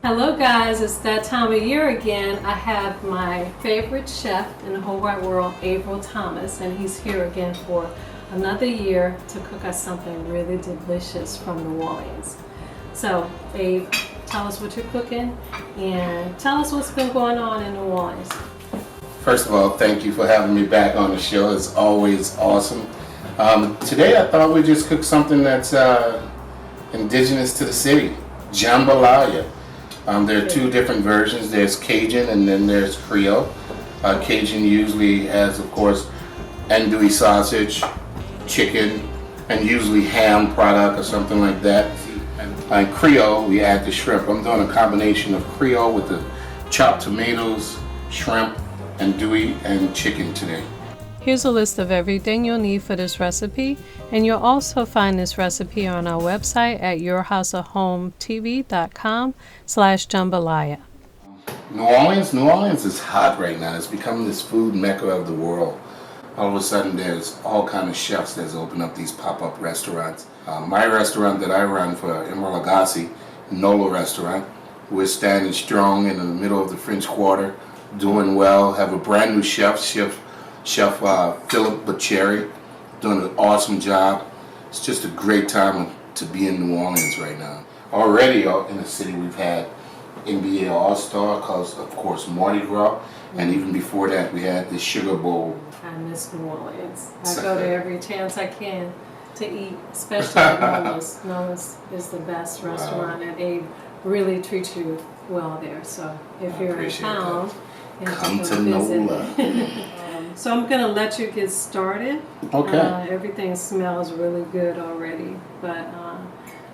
Hello guys, it's that time of year again. I have my favorite chef in the whole wide world, April Thomas, and he's here again for another year to cook us something really delicious from New Orleans. So, Abe, tell us what you're cooking and tell us what's been going on in New Orleans. First of all, thank you for having me back on the show. It's always awesome. Today I thought we'd just cook something that's indigenous to the city, jambalaya. There are two different versions. There's Cajun and then there's Creole. Cajun usually has, of course, andouille sausage, chicken, and usually ham product or something like that. And Creole, we add the shrimp. I'm doing a combination of Creole with the chopped tomatoes, shrimp, andouille, and chicken today. Here's a list of everything you'll need for this recipe, and you'll also find this recipe on our website at yourhouseofhometv.com/jambalaya. New Orleans is hot right now. It's becoming this food mecca of the world. All of a sudden, there's all kind of chefs that's open up these pop-up restaurants. My restaurant that I run for Emerald Lagasse, Nola Restaurant, we're standing strong in the middle of the French Quarter, doing well. Have a brand new chef Philip Bacheri, doing an awesome job. It's just a great time to be in New Orleans right now. Already in the city, we've had NBA All-Star, cause of course Mardi Gras, and even before that, we had the Sugar Bowl. I miss New Orleans. I go there every chance I can to eat, especially at Nola's. Nola's is the best restaurant, and Abe really treats you well there. So if you're in town, come to Nola. So I'm gonna let you get started. Okay. Everything smells really good already, but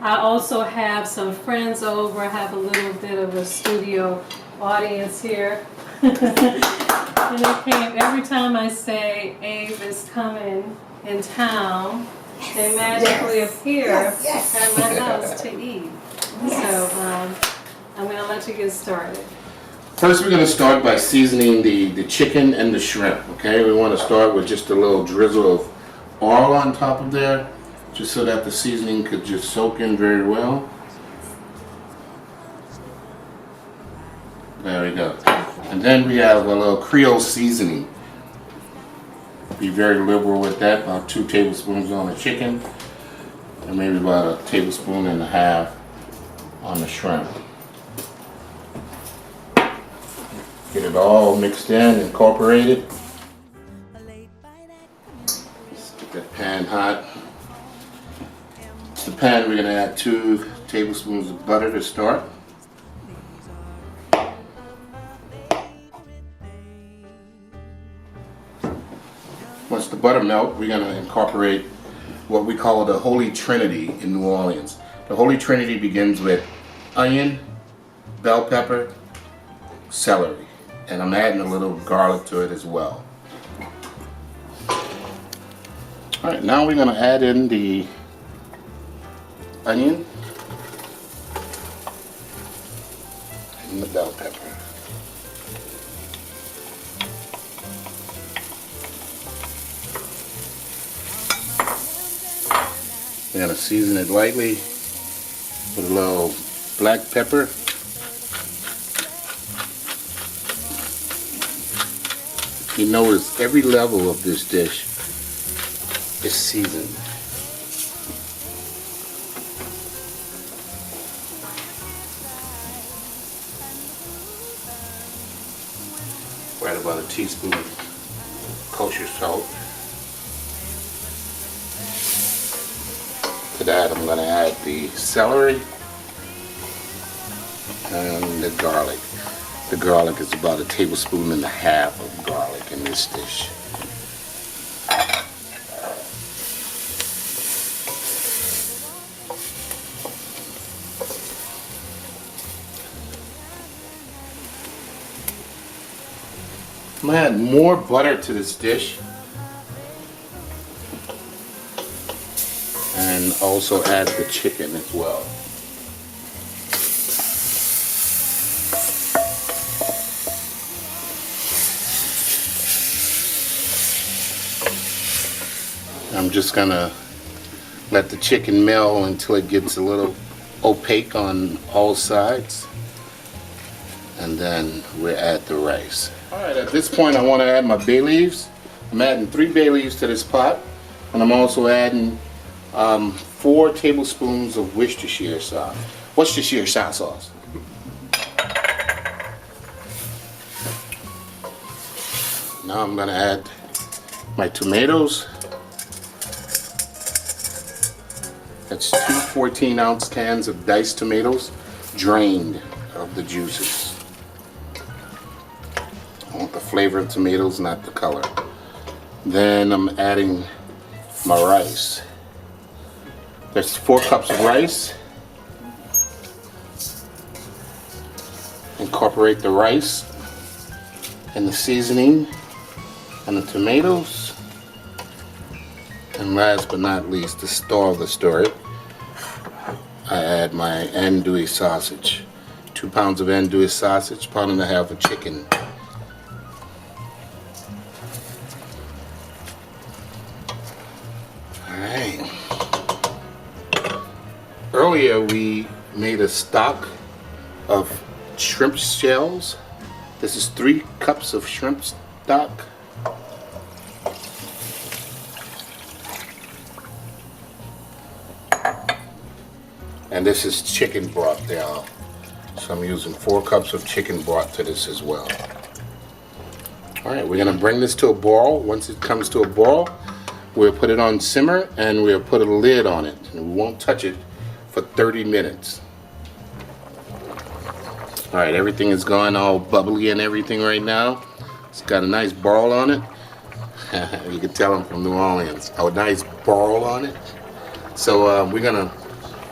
I also have some friends over. I have a little bit of a studio audience here. And they came every time I say Abe is coming in town, they magically appear at my house to eat. So I'm gonna let you get started. First, we're going to start by seasoning the chicken and the shrimp, okay? We want to start with just a little drizzle of oil on top of there, just so that the seasoning could just soak in very well. There we go. And then we have a little Creole seasoning. Be very liberal with that, about 2 tablespoons on the chicken, and maybe about a tablespoon and a half on the shrimp. Get it all mixed in, incorporated. Let's get that pan hot. To the pan, we're going to add 2 tablespoons of butter to start. Once the butter melts, we're going to incorporate what we call the Holy Trinity in New Orleans. The Holy Trinity begins with onion, bell pepper, celery. And I'm adding a little garlic to it as well. Alright, now we're going to add in the onion and the bell pepper. We're going to season it lightly with a little black pepper. You notice every level of this dish is seasoned. Right about a teaspoon of kosher salt. To that I'm going to add the celery and the garlic. The garlic is about a tablespoon and a half of garlic in this dish. I'm going to add more butter to this dish and also add the chicken as well. I'm just gonna let the chicken melt until it gets a little opaque on all sides. and then we'll add the rice. All right, at this point I want to add my bay leaves. I'm adding 3 bay leaves to this pot, and I'm also adding 4 tablespoons of Worcestershire sauce. Worcestershire sauce. Now I'm going to add my tomatoes. That's 2 14-ounce cans of diced tomatoes, drained of the juices. I want the flavor of tomatoes, not the color. Then I'm adding my rice. There's 4 cups of rice. Incorporate the rice and the seasoning and the tomatoes. And last but not least, the star of the story, I add my andouille sausage. 2 pounds of andouille sausage, 1.5 pounds of chicken. Alright. Earlier we made a stock of shrimp shells. This is 3 cups of shrimp stock. And this is chicken broth there. So I'm using 4 cups of chicken broth to this as well. Alright, we're going to bring this to a boil. Once it comes to a boil, we'll put it on simmer and we'll put a lid on it. And we won't touch it for 30 minutes. Alright, everything is going all bubbly and everything right now. It's got a nice boil on it. You can tell I'm from New Orleans. A nice boil on it. So we're going to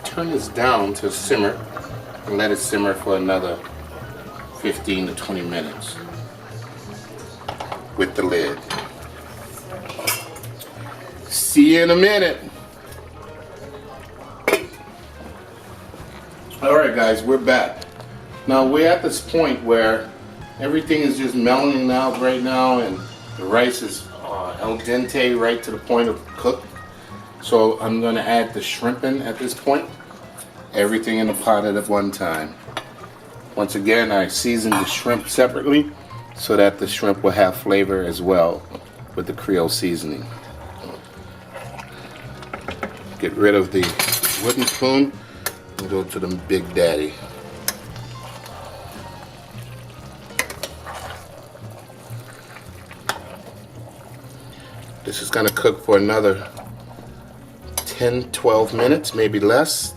turn this down to simmer and let it simmer for another 15 to 20 minutes with the lid. See you in a minute. Alright guys, we're back. Now we're at this point where everything is just mellowing out right now and the rice is al dente right to the point of cooked. So I'm going to add the shrimp in at this point. Everything in the pot at one time. Once again, I seasoned the shrimp separately so that the shrimp will have flavor as well with the Creole seasoning. Get rid of the wooden spoon and go to the Big Daddy. This is going to cook for another 10-12 minutes, maybe less.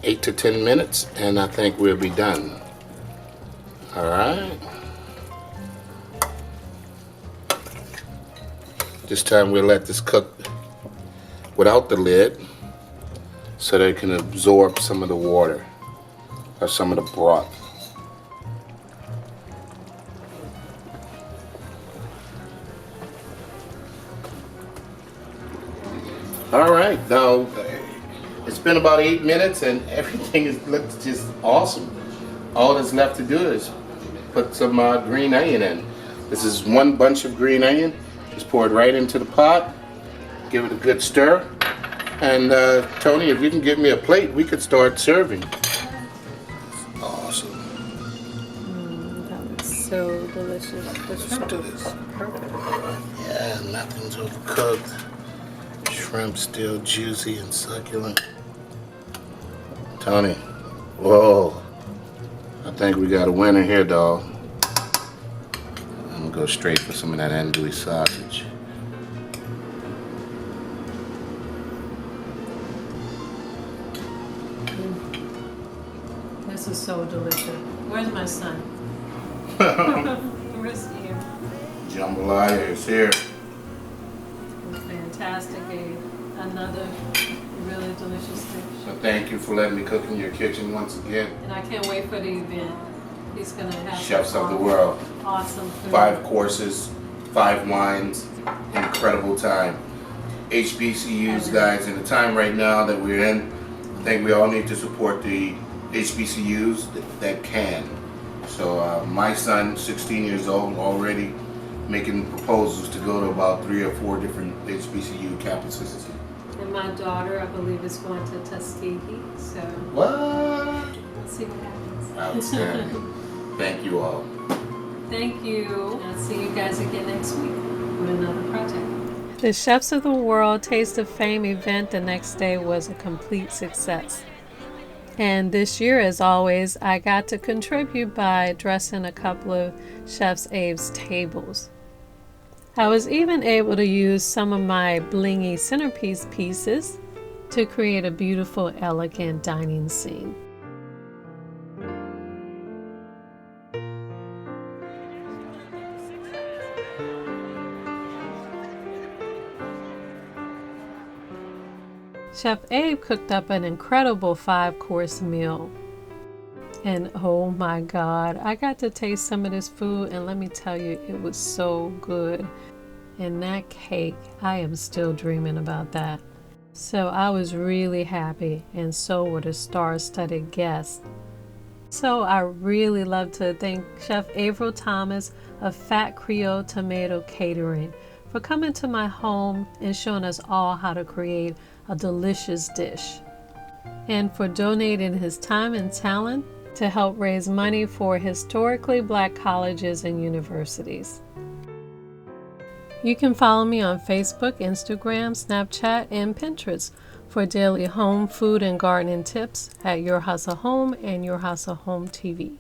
8 to 10 minutes, and I think we'll be done. Alright. This time we'll let this cook without the lid so that it can absorb some of the water or some of the broth. Alright, now it's been about 8 minutes and everything looks just awesome. All that's left to do is put some green onion in. This is 1 bunch of green onion. Just pour it right into the pot. Give it a good stir. And Tony, if you can give me a plate, we could start serving. Awesome. That looks so delicious. The shrimp is perfect. Yeah, nothing's overcooked. Shrimp still juicy and succulent. Tony, whoa. I think we got a winner here, dog. I'm gonna go straight for some of that andouille sausage. This is so delicious. Where's my son? Where's he? Jambalaya is here. Fantastic, another really delicious dish. So thank you for letting me cook in your kitchen once again. And I can't wait for the event. He's gonna have Chefs of the world. Awesome food. 5 courses, 5 wines, incredible time. HBCUs, guys, in the time right now that we're in, I think we all need to support the HBCUs that can. So my son, 16 years old, already making proposals to go to about 3 or 4 different HBCU campuses. And my daughter, I believe, is going to Tuskegee. So What? let's see what happens. Outstanding. Thank you all. Thank you. I'll see you guys again next week with another project. The Chefs of the World Taste of Fame event the next day was a complete success. And this year, as always, I got to contribute by dressing a couple of Chef's Abe's tables. I was even able to use some of my blingy centerpiece pieces to create a beautiful, elegant dining scene. Chef Abe cooked up an incredible 5-course meal. And oh my God, I got to taste some of this food, and let me tell you, it was so good. And that cake, I am still dreaming about that. So I was really happy, and so were the star-studded guests. So I really love to thank Chef Averill Thomas of Fat Creole Tomato Catering for coming to my home and showing us all how to create a delicious dish, and for donating his time and talent to help raise money for historically Black colleges and universities. You can follow me on Facebook, Instagram, Snapchat, and Pinterest for daily home, food, and gardening tips at Your House of Home and Your House of Home TV.